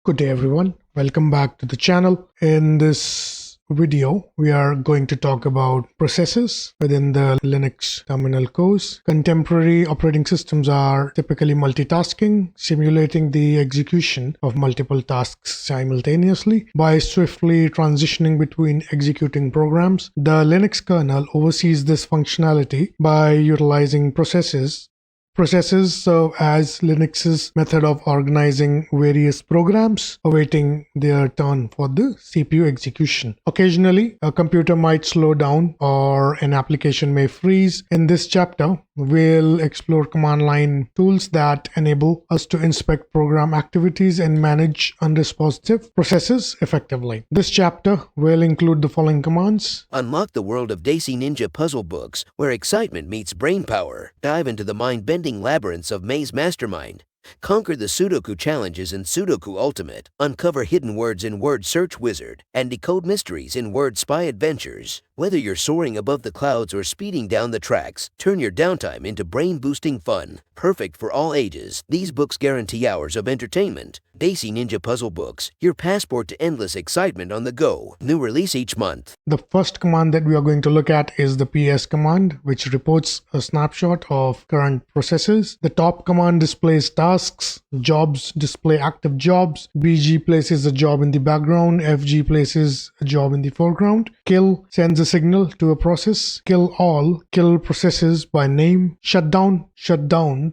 Good day everyone, welcome back to the channel. In this video, we are going to talk about processes within the Linux terminal course. Contemporary operating systems are typically multitasking, simulating the execution of multiple tasks simultaneously by swiftly transitioning between executing programs. The Linux kernel oversees this functionality by utilizing processes. Processes serve as Linux's method of organizing various programs, awaiting their turn for the CPU execution. Occasionally, a computer might slow down or an application may freeze. In this chapter, we'll explore command line tools that enable us to inspect program activities and manage unresponsive processes effectively. This chapter will include the following commands. Unlock the world of Daisy Ninja puzzle books, where excitement meets brainpower. Dive into the mind-bending labyrinths of Maze Mastermind. Conquer the Sudoku challenges in Sudoku Ultimate. Uncover hidden words in Word Search Wizard and decode mysteries in Word Spy Adventures. Whether you're soaring above the clouds or speeding down the tracks, turn your downtime into brain-boosting fun. Perfect for all ages, these books guarantee hours of entertainment. Daisy Ninja Puzzle Books, your passport to endless excitement on the go. New release each month. The first command that we are going to look at is the ps command, which reports a snapshot of current processes. The top command displays tasks, jobs display active jobs, bg places a job in the background, fg places a job in the foreground, kill sends a signal to a process, kill all, kill processes by name, shut down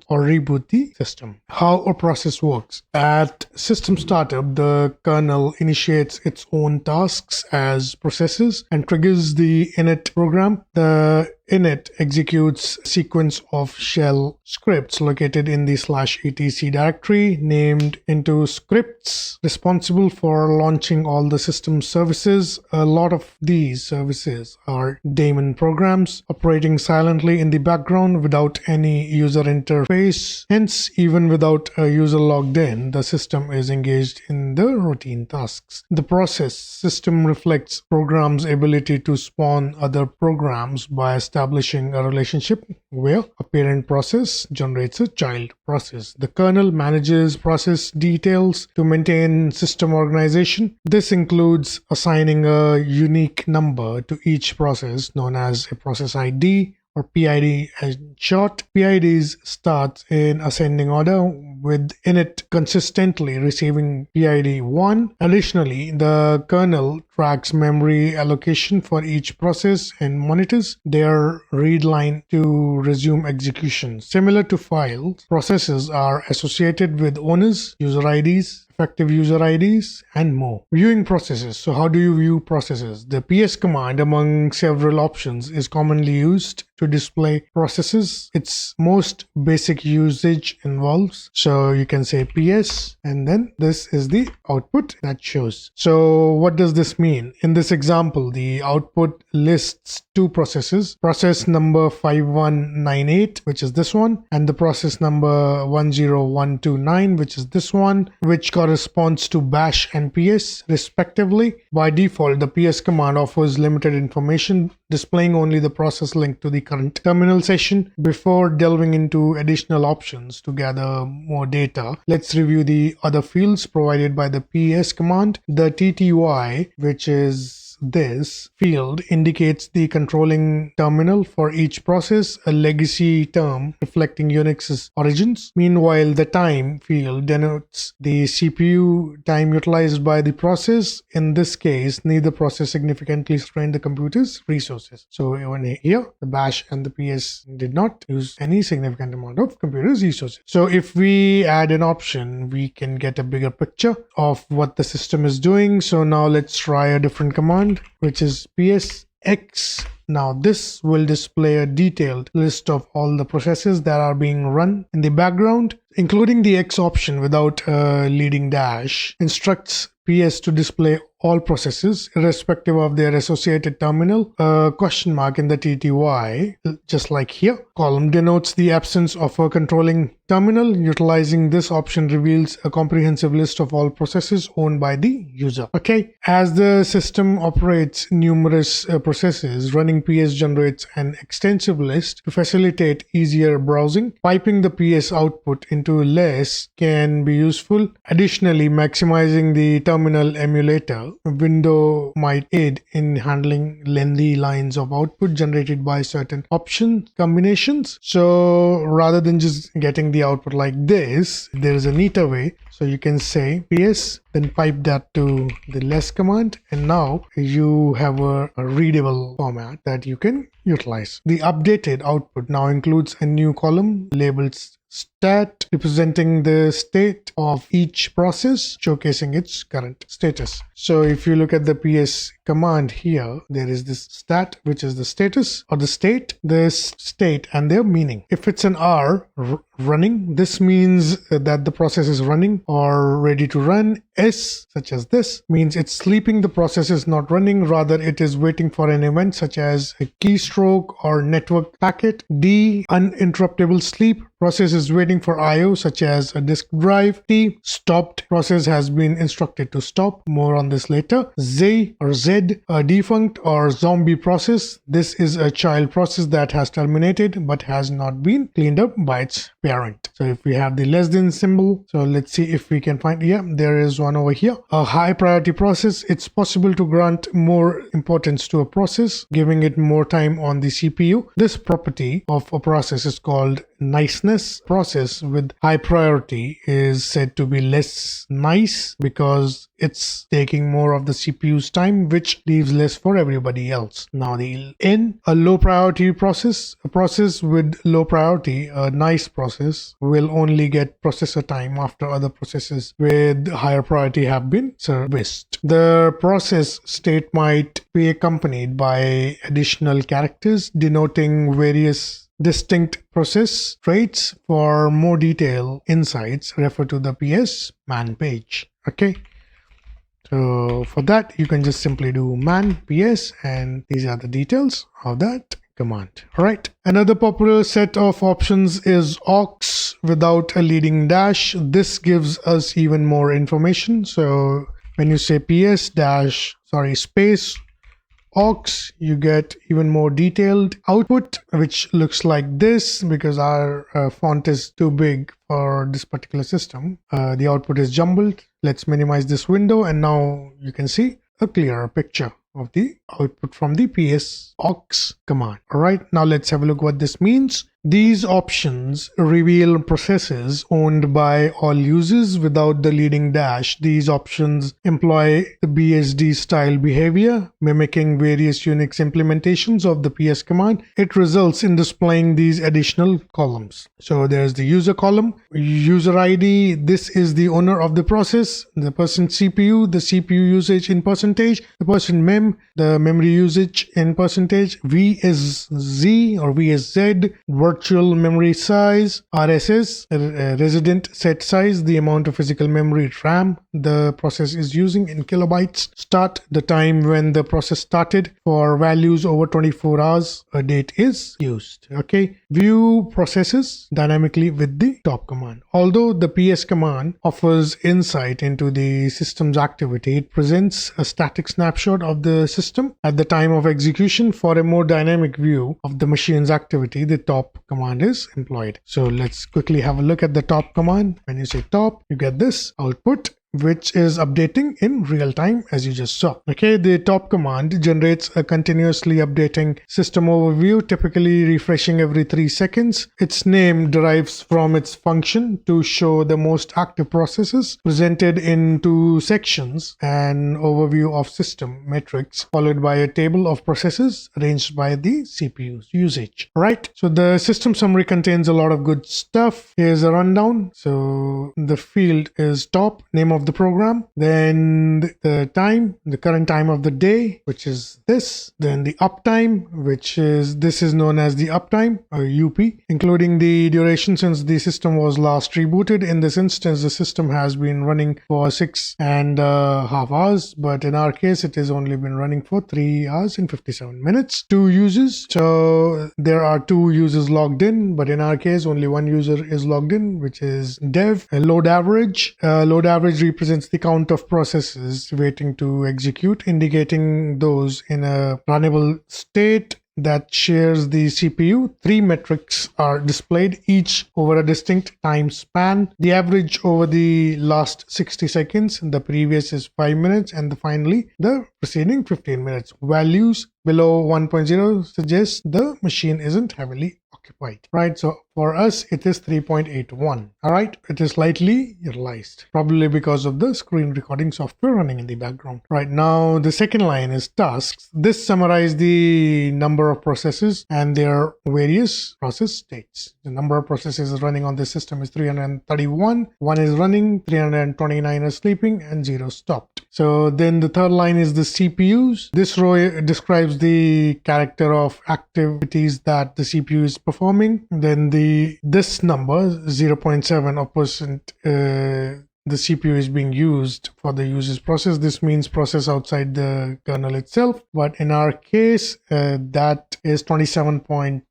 or reboot the system. How a process works. At system startup, the kernel initiates its own tasks as processes and triggers the init program. The init executes a sequence of shell scripts located in the /etc directory named into scripts responsible for launching all the system services. A lot of these services are daemon programs operating silently in the background without any user interface. Hence, even without a user logged in, the system is engaged in the routine tasks. The process system reflects programs' ability to spawn other programs by establishing a relationship where a parent process generates a child process. The kernel manages process details to maintain system organization. This includes assigning a unique number to each process known as a process ID or PID as short. PIDs start in ascending order, with init consistently receiving PID 1. Additionally, the kernel tracks memory allocation for each process and monitors their read line to resume execution. Similar to files, processes are associated with owners, user IDs, effective user IDs, and more. Viewing processes. So how do you view processes? The ps command, among several options, is commonly used to display processes. Its most basic usage involves, so you can say ps, and then this is the output that shows. So what does this mean? In this example, the output lists two processes, process number 5198, which is this one, and the process number 10129, which is this one, which corresponds to bash and ps respectively. By default, the ps command offers limited information, displaying only the process linked to the current terminal session. Before delving into additional options to gather more data, let's review the other fields provided by the ps command. The tty, which is this field, indicates the controlling terminal for each process, a legacy term reflecting Unix's origins. Meanwhile, the time field denotes the CPU time utilized by the process. In this case, neither process significantly strained the computer's resources. So even here, the bash and the ps did not use any significant amount of computer's resources. So if we add an option, we can get a bigger picture of what the system is doing. So now let's try a different command, which is psx. Now this will display a detailed list of all the processes that are being run in the background, including the x option without a leading dash. Instructs ps to display all processes irrespective of their associated terminal. A question mark in the tty, just like here, column denotes the absence of a controlling terminal. Utilizing this option reveals a comprehensive list of all processes owned by the user. Okay, as the system operates numerous processes, running PS generates an extensive list to facilitate easier browsing. Piping the PS output into less can be useful. Additionally, maximizing the terminal emulator window might aid in handling lengthy lines of output generated by certain option combinations. So rather than just getting the output like this, there is a neater way. So you can say PS, then pipe that to the less command, and now you have a readable format that you can utilize. The updated output now includes a new column labeled stat, representing the state of each process, showcasing its current status. So if you look at the PS command here, there is this stat, which is the status or the state, and their meaning. If it's an R running, this means that the process is running or ready to run. S, such as this, means it's sleeping. The process is not running, rather it is waiting for an event such as a keystroke or network packet. D, uninterruptible sleep, process is waiting for IO such as a disk drive. T, stopped, process has been instructed to stop, more on this later. Z or Z, a defunct or zombie process. This is a child process that has terminated but has not been cleaned up by its parent. So if we have the less than symbol, so let's see if we can find, yeah, there is one over here. A high priority process, it's possible to grant more importance to a process, giving it more time on the CPU. This property of a process is called niceness. Process with high priority is said to be less nice because it's taking more of the CPU's time, which leaves less for everybody else. Now the N, a low priority process. A process with low priority, a nice process, will only get processor time after other processes with higher priority have been serviced. The process state might be accompanied by additional characters denoting various distinct process traits. For more detailed insights, refer to the PS man page. Okay, so for that you can just simply do man PS, and these are the details of that command. All right, another popular set of options is aux without a leading dash. This gives us even more information. So when you say PS dash space aux, you get even more detailed output, which looks like this. Because our font is too big for this particular system, the output is jumbled. Let's minimize this window, and now you can see a clearer picture of the output from the PS aux command. All right, now let's have a look what this means. These options reveal processes owned by all users without the leading dash. These options employ the BSD style behavior, mimicking various Unix implementations of the PS command. It results in displaying these additional columns. So there's the user column, user ID. This is the owner of the process, the person CPU, the CPU usage in percentage, the person mem, the memory usage in percentage. V is Z or V is Z, virtual memory size, RSS, resident set size, the amount of physical memory RAM the process is using in kilobytes. Start, the time when the process started. For values over 24 hours, a date is used. Okay, view processes dynamically with the top command. Although the PS command offers insight into the system's activity, it presents a static snapshot of the system at the time of execution. For a more dynamic view of the machine's activity, the top command is employed. So let's quickly have a look at the top command. When you say top, you get this output, which is updating in real time, as you just saw. Okay, the top command generates a continuously updating system overview, typically refreshing every 3 seconds. Its name derives from its function to show the most active processes, presented in 2 sections: an overview of system metrics followed by a table of processes arranged by the CPU's usage. Right, so the system summary contains a lot of good stuff. Here's a rundown. So the field is top, name of of the program, then the time, the current time of the day, which is this, then the uptime, which is, this is known as the uptime or UP, including the duration since the system was last rebooted. In this instance, the system has been running for 6.5 hours, but in our case, it has only been running for 3 hours and 57 minutes. 2 users, so there are 2 users logged in, but in our case, only 1 user is logged in, which is dev. Load average. Load average represents the count of processes waiting to execute, indicating those in a runnable state that shares the CPU. 3 metrics are displayed, each over a distinct time span. The average over the last 60 seconds, the previous is 5 minutes, and finally the preceding 15 minutes. Values below 1.0 suggests the machine isn't heavily occupied, right? So for us, it is 3.81. All right, it is slightly utilized, probably because of the screen recording software running in the background. Right now, the second line is tasks. This summarizes the number of processes and their various process states. The number of processes running on this system is 331. 1 is running, 329 is sleeping, and 0 stopped. So then the third line is the CPUs. This row describes the character of activities that the CPU is performing. Then this number 0.7% the CPU is being used for the user's process. This means process outside the kernel itself, but in our case that is 27.3.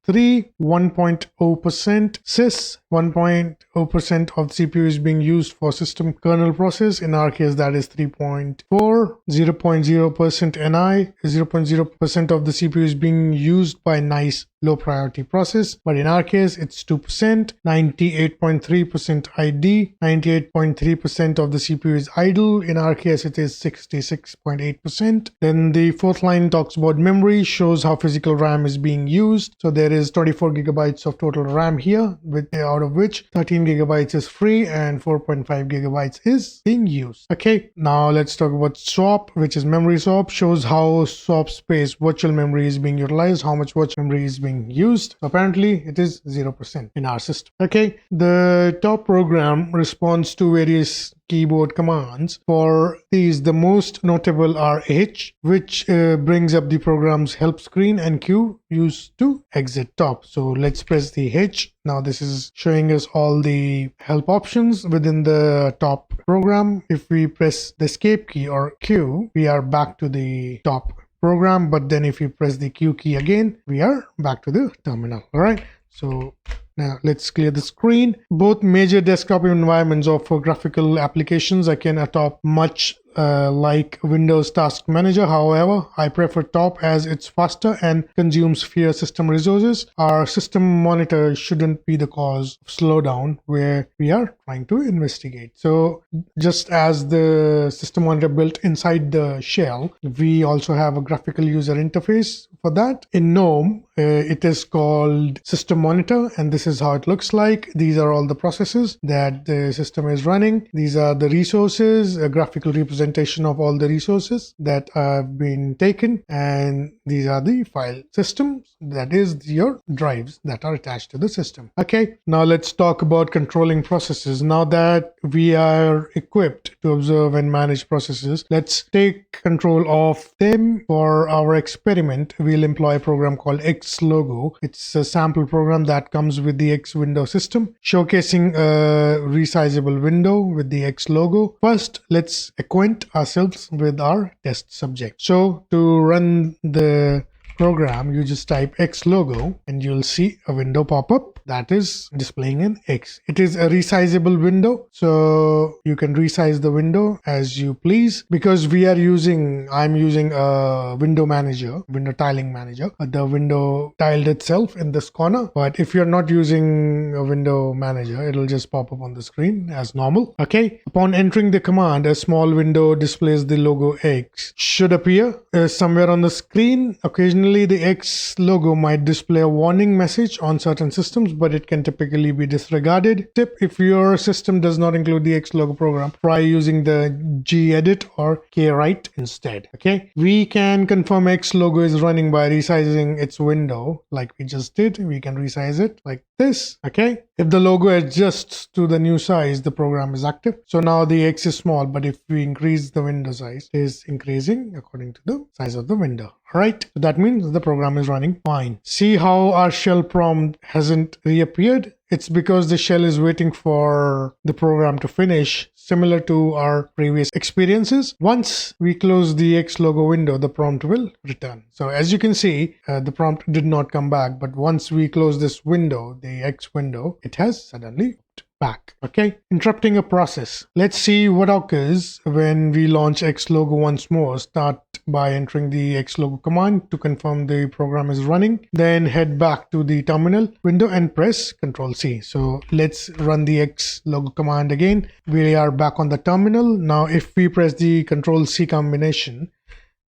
1.0% sys. 1.0% of the CPU is being used for system kernel process. In our case, that is 3.4. 0.0% NI. 0.0% of the CPU is being used by nice low priority process, but in our case it's 2%. 98.3% ID. 98.3% of the CPU is idle. In our case it is 66.8%. Then the fourth line talks about memory, shows how physical RAM is being used. So there is 24 gigabytes of total RAM here, out of which 13 gigabytes is free and 4.5 gigabytes is being used. Okay, now let's talk about swap, which is memory swap. Shows how swap space, virtual memory, is being utilized, how much virtual memory is being used. Apparently it is 0% in our system. Okay, the top program responds to various keyboard commands. For these, the most notable are H, which brings up the program's help screen, and Q, used to exit top. So let's press the H. Now this is showing us all the help options within the top program. If we press the escape key or Q, we are back to the top program, but then if you press the Q key again, we are back to the terminal. All right, so now let's clear the screen. Both major desktop environments offer graphical applications akin to top, much like Windows Task Manager. However, I prefer top as it's faster and consumes fewer system resources. Our system monitor shouldn't be the cause of slowdown where we are trying to investigate. So just as the system monitor built inside the shell, we also have a graphical user interface for that. In GNOME, it is called System Monitor, and this is how it looks like. These are all the processes that the system is running. These are the resources, a graphical representation of all the resources that have been taken, and these are the file systems, that is your drives that are attached to the system. Okay, now let's talk about controlling processes. Now that we are equipped to observe and manage processes, let's take control of them. For our experiment, we'll employ a program called Xlogo. It's a sample program that comes with the X window system, showcasing a resizable window with the X logo. First, let's acquaint ourselves with our test subject. So to run the program, you just type X logo and you'll see a window pop up that is displaying an X. It is a resizable window, so you can resize the window as you please. Because I'm using a window manager, window tiling manager, the window tiled itself in this corner. But if you're not using a window manager, it'll just pop up on the screen as normal. Okay, upon entering the command, a small window displays the logo X should appear somewhere on the screen. Occasionally the X logo might display a warning message on certain systems, but it can typically be disregarded. Tip: if your system does not include the X logo program, try using the gedit or kwrite instead. Okay, we can confirm X logo is running by resizing its window like we just did. We can resize it like this. Okay, if the logo adjusts to the new size, the program is active. So now the X is small, but if we increase the window size, it is increasing according to the size of the window. Right, so that means the program is running fine. See how our shell prompt hasn't reappeared? It's because the shell is waiting for the program to finish, similar to our previous experiences. Once we close the X logo window, the prompt will return. So as you can see, the prompt did not come back, but once we close this window, the X window, it has suddenly back. Okay, interrupting a process. Let's see what occurs when we launch X logo once more. Start by entering the X logo command to confirm the program is running. Then head back to the terminal window and press Ctrl C. So let's run the X logo command again. We are back on the terminal. Now if we press the Ctrl C combination,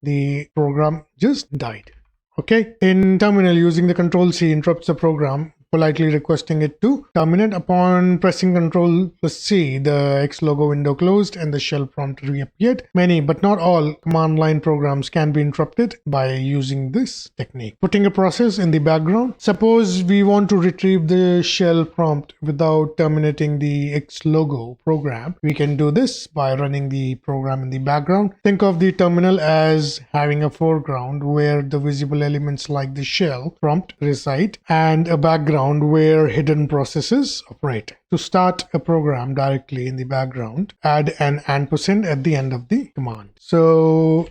the program just died. Okay, in terminal, using the Ctrl C interrupts the program, politely requesting it to terminate. Upon pressing Ctrl plus C, the X logo window closed and the shell prompt reappeared. Many, but not all, command line programs can be interrupted by using this technique. Putting a process in the background. Suppose we want to retrieve the shell prompt without terminating the X logo program. We can do this by running the program in the background. Think of the terminal as having a foreground where the visible elements like the shell prompt reside, and a background where hidden processes operate. To start a program directly in the background, add an ampersand at the end of the command. So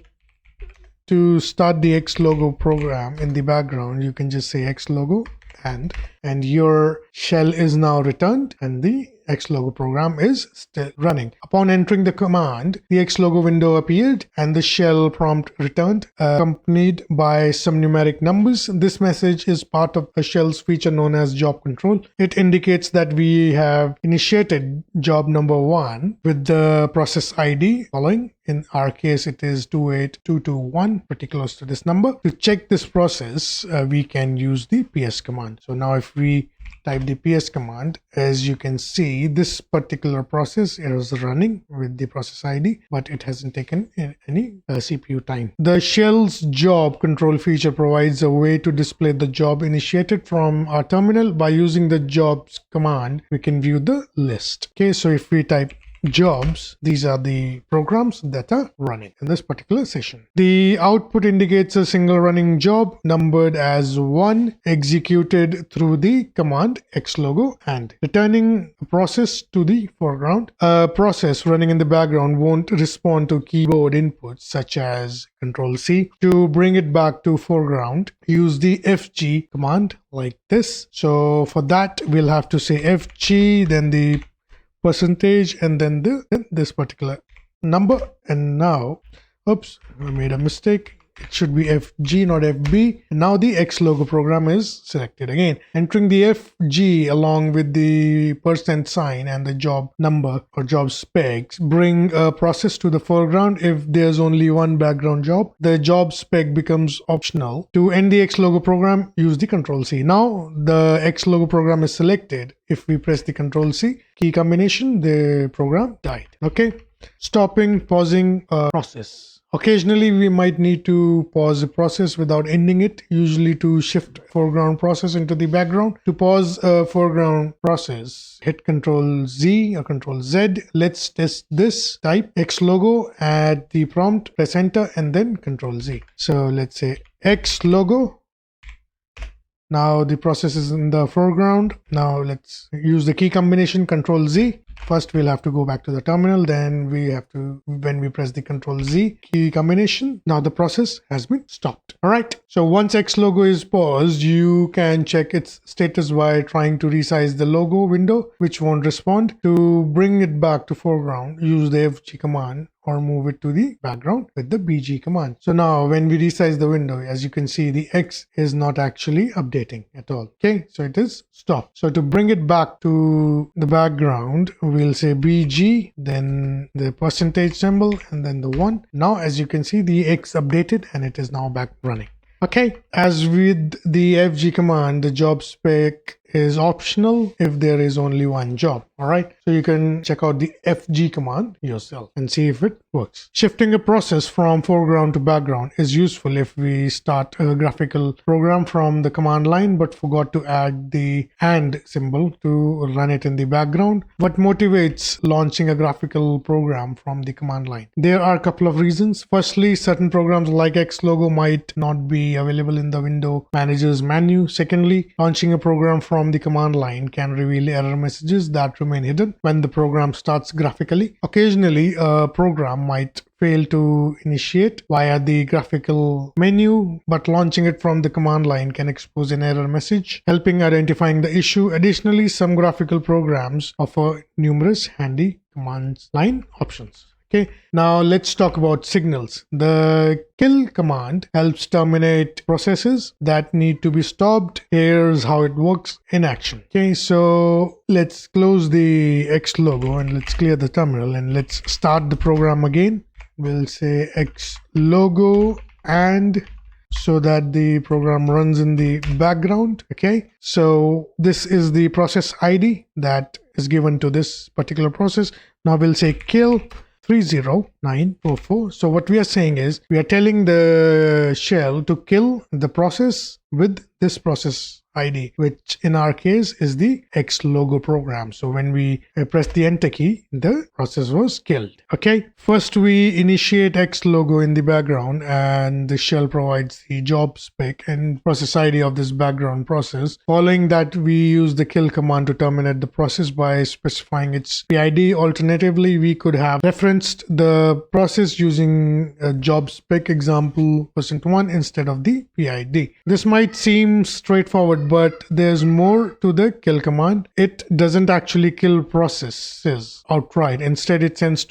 to start the X logo program in the background, you can just say X logo and your shell is now returned and the X logo program is still running. Upon entering the command, the X logo window appeared and the shell prompt returned, accompanied by some numeric numbers. This message is part of a shell's feature known as job control. It indicates that we have initiated job number 1 with the process ID following. In our case, it is 28221, pretty close to this number. To check this process, we can use the PS command. So now if we type the PS command, as you can see, this particular process is running with the process ID, but it hasn't taken any CPU time. The shell's job control feature provides a way to display the job initiated from our terminal. By using the jobs command, we can view the list. Okay, so if we type jobs, these are the programs that are running in this particular session. The output indicates a single running job numbered as 1 executed through the command X logo and returning a process to the foreground. A process running in the background won't respond to keyboard inputs such as Ctrl C. To bring it back to foreground, use the FG command like this. So for that, we'll have to say FG, then the percentage, and then this particular number. And now, oops, I made a mistake. It should be FG, not FB. And now the X logo program is selected again. Entering the FG along with the % sign and the job number or job specs bring a process to the foreground. If there's only one background job, the job spec becomes optional. To end the X logo program, use the Ctrl C. Now the X logo program is selected. If we press the Ctrl C key combination, the program died. Okay, stopping, pausing a process. Occasionally, we might need to pause a process without ending it, usually to shift foreground process into the background. To pause a foreground process, hit Ctrl Z or Ctrl Z. Let's test this. Type X logo at the prompt, press enter, and then Ctrl Z. So let's say X logo. Now the process is in the foreground. Now let's use the key combination Ctrl Z. First, we'll have to go back to the terminal. Then we have to, when we press the Ctrl Z key combination, now the process has been stopped. All right. So once X logo is paused, you can check its status by trying to resize the logo window, which won't respond. To bring it back to foreground, use the FG command or move it to the background with the BG command. So now when we resize the window, as you can see, the X is not actually updating at all. Okay, so it is stopped. So to bring it back to the background, we'll say BG, then the percentage symbol, and then the 1. Now, as you can see, the X updated and it is now back running. Okay, as with the FG command, the job spec is optional if there is only one job. All right, so you can check out the FG command yourself and see if it works. Shifting a process from foreground to background is useful if we start a graphical program from the command line but forgot to add the and symbol to run it in the background. What motivates launching a graphical program from the command line? There are a couple of reasons. Firstly, certain programs like Xlogo might not be available in the window manager's menu. Secondly, launching a program from the command line can reveal error messages that remain hidden when the program starts graphically. Occasionally, a program might fail to initiate via the graphical menu, but launching it from the command line can expose an error message, helping identifying the issue. Additionally, some graphical programs offer numerous handy command line options. Okay, now let's talk about signals. The kill command helps terminate processes that need to be stopped. Here's how it works in action. Okay, so let's close the X logo and let's clear the terminal and let's start the program again. We'll say X logo and so that the program runs in the background. Okay, so this is the process ID that is given to this particular process. Now we'll say kill 30944. So what we are saying is we are telling the shell to kill the process with this process ID, which in our case is the X logo program. So when we press the enter key, the process was killed. Okay, first we initiate X logo in the background and the shell provides the job spec and process ID of this background process. Following that, we use the kill command to terminate the process by specifying its PID. Alternatively, we could have referenced the process using a job spec example %1 instead of the PID. This might seem straightforward, but there's more to the kill command. It doesn't actually kill processes outright. Instead, it sends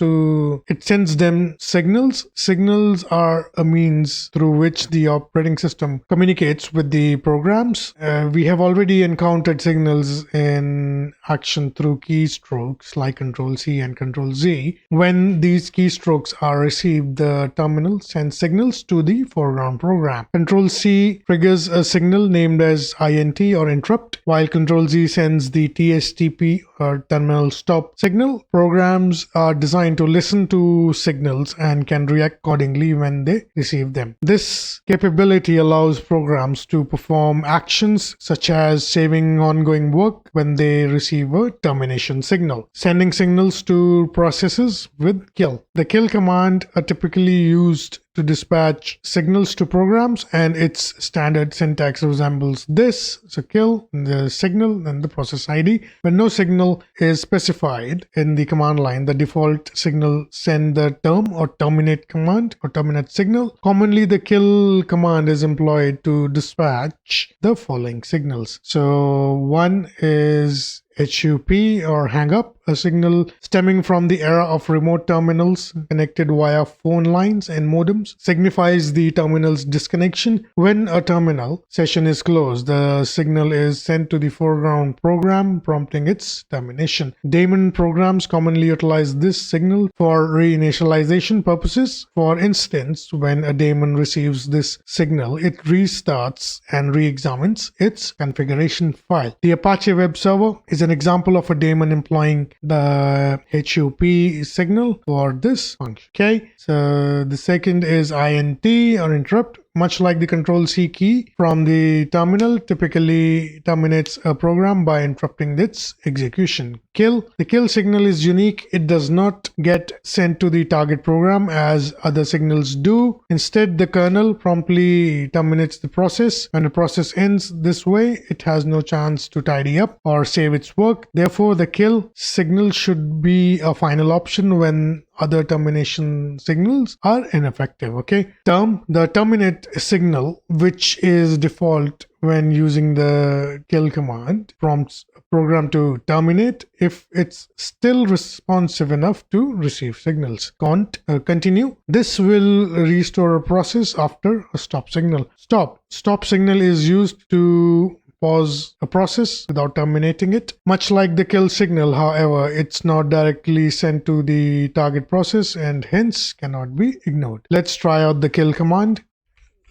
them signals. Signals are a means through which the operating system communicates with the programs. We have already encountered signals in action through keystrokes like Control-C and Control-Z. When these keystrokes are received, the terminal sends signals to the foreground program. Control-C triggers a signal named as INT or interrupt, while Control-Z sends the TSTP or terminal stop signal. Programs are designed to listen to signals and can react accordingly when they receive them. This capability allows programs to perform actions such as saving ongoing work when they receive a termination signal, sending signals to processes with kill. The kill command are typically used to dispatch signals to programs, and its standard syntax resembles this. So kill, the signal, and the process ID. When no signal is specified in the command line, the default signal send the term or terminate command or terminate signal. Commonly, the kill command is employed to dispatch the following signals. So one is HUP or hang up, a signal stemming from the era of remote terminals connected via phone lines and modems, signifies the terminal's disconnection. When a terminal session is closed, the signal is sent to the foreground program, prompting its termination. Daemon programs commonly utilize this signal for reinitialization purposes. For instance, when a daemon receives this signal, it restarts and re-examines its configuration file. The Apache web server is an example of a daemon employing the HUP signal for this function. Okay, so the second is INT or interrupt. Much like the Control-C key from the terminal typically terminates a program by interrupting its execution. Kill. The kill signal is unique. It does not get sent to the target program as other signals do. Instead, the kernel promptly terminates the process. When the process ends this way, it has no chance to tidy up or save its work. Therefore, the kill signal should be a final option when other termination signals are ineffective. Okay, the terminate signal, which is default when using the kill command, prompts a program to terminate if it's still responsive enough to receive signals. Continue. This will restore a process after a stop signal. Stop signal is used to pause a process without terminating it. Much like the kill signal, however, it's not directly sent to the target process and hence cannot be ignored. Let's try out the kill command.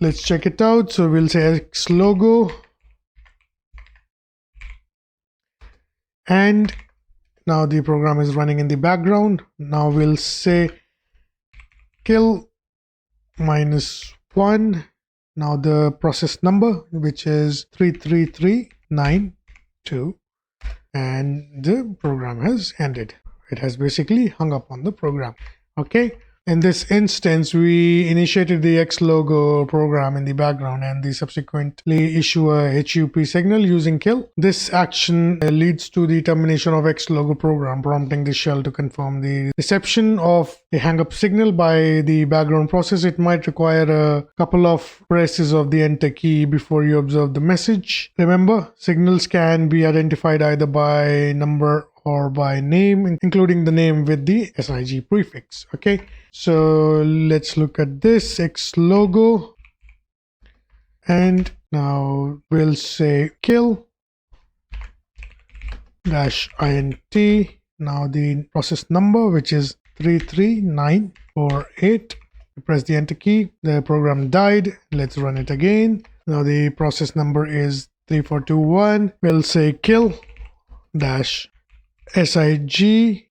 Let's check it out. So we'll say X logo, and now the program is running in the background. Now we'll say kill -1. Now the process number, which is 33392, and the program has ended. It has basically hung up on the program. Okay. In this instance, we initiated the X logo program in the background and they subsequently issue a HUP signal using kill. This action leads to the termination of X logo program, prompting the shell to confirm the reception of a hang-up signal by the background process. It might require a couple of presses of the enter key before you observe the message. Remember, signals can be identified either by number or by name, including the name with the SIG prefix. Okay, so let's look at this X logo, and now we'll say kill -int. Now the process number, which is 33948. Press the enter key. The program died. Let's run it again. Now the process number is 3421. We'll say kill -SIGINT,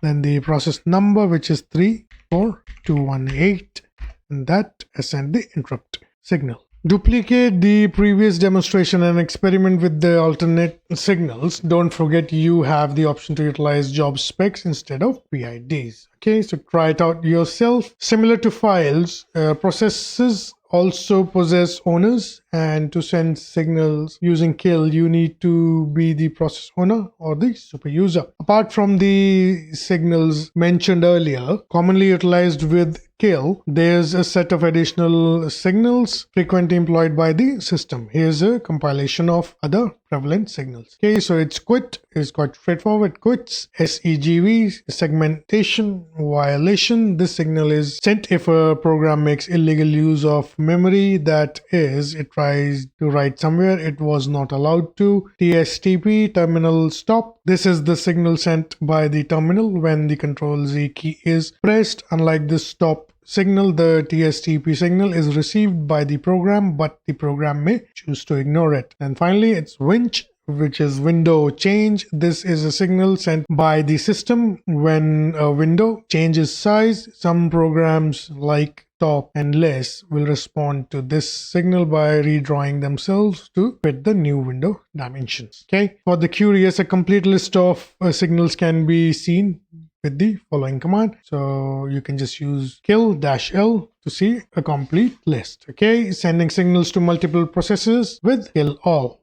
then the process number, which is 34218, and that send the interrupt signal. Duplicate the previous demonstration and experiment with the alternate signals. Don't forget you have the option to utilize job specs instead of PIDs. Okay, so try it out yourself. Similar to files, processes also possess owners, and to send signals using kill, you need to be the process owner or the super user. Apart from the signals mentioned earlier, commonly utilized with kill, there's a set of additional signals frequently employed by the system. Here's a compilation of other prevalent signals. Okay, so it's quit is quite straightforward. Quits, SEGV, segmentation, violation. This signal is sent if a program makes illegal use of memory, that is, it tries to write somewhere it was not allowed to. TSTP, terminal stop. This is the signal sent by the terminal when the Control Z key is pressed. Unlike the stop signal, the TSTP signal is received by the program, but the program may choose to ignore it. And finally, it's winch, which is window change. This is a signal sent by the system when a window changes size. Some programs like top and less will respond to this signal by redrawing themselves to fit the new window dimensions. Okay, for the curious, a complete list of signals can be seen with the following command. So you can just use kill-l to see a complete list. Okay, sending signals to multiple processes with kill all.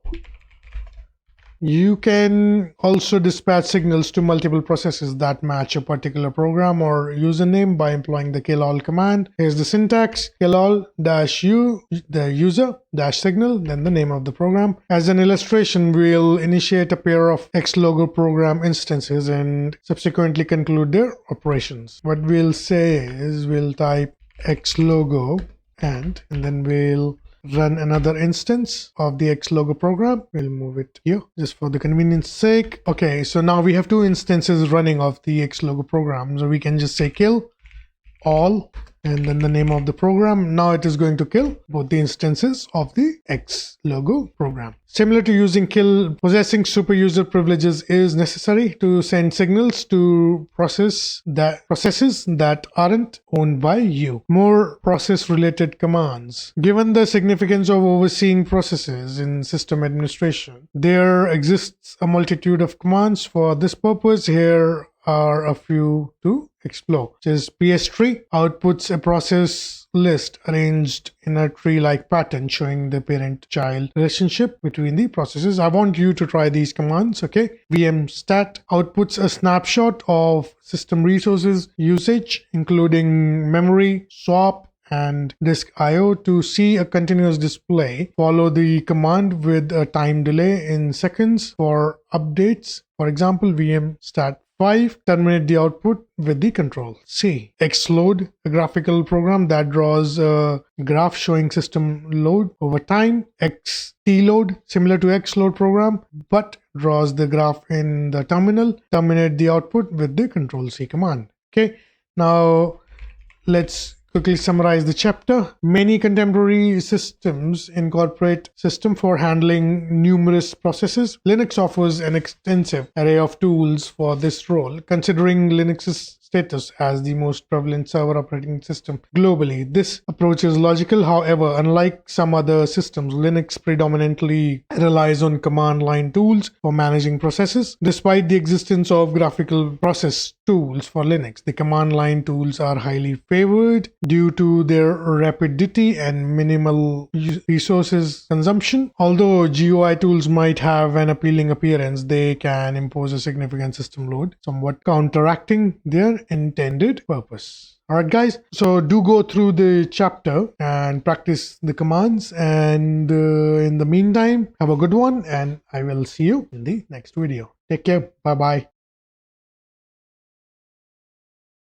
You can also dispatch signals to multiple processes that match a particular program or username by employing the kill all command. Here's the syntax: kill all -u, the user -signal, then the name of the program. As an illustration, we'll initiate a pair of Xlogo program instances and subsequently conclude their operations. What we'll say is we'll type Xlogo and then we'll run another instance of the Xlogo program. We'll move it here just for the convenience sake. Okay, so now we have two instances running of the Xlogo program. So we can just say kill all and then the name of the program. Now it is going to kill both the instances of the Xlogo program. Similar to using kill, possessing super user privileges is necessary to send signals to processes that aren't owned by you. More process-related commands. Given the significance of overseeing processes in system administration, there exists a multitude of commands for this purpose. Here are a few to explore. Which is PS tree outputs a process list arranged in a tree-like pattern showing the parent-child relationship between the processes. I want you to try these commands. Okay, vmstat outputs a snapshot of system resources usage, including memory, swap, and disk IO. To see a continuous display, follow the command with a time delay in seconds for updates. For example, vmstat 5, terminate the output with the Control C. Xload, a graphical program that draws a graph showing system load over time. Xtload, similar to Xload program, but draws the graph in the terminal. Terminate the output with the Control C command. Okay, now let's quickly summarize the chapter. Many contemporary systems incorporate system for handling numerous processes. Linux offers an extensive array of tools for this role. Considering Linux's status as the most prevalent server operating system globally. This approach is logical. However, unlike some other systems, Linux predominantly relies on command line tools for managing processes. Despite the existence of graphical process tools for Linux, the command line tools are highly favored due to their rapidity and minimal resources consumption. Although GUI tools might have an appealing appearance, they can impose a significant system load, somewhat counteracting their intended purpose. Alright guys, so do go through the chapter and practice the commands, and in the meantime, have a good one, and I will see you in the next video. Take care. Bye bye.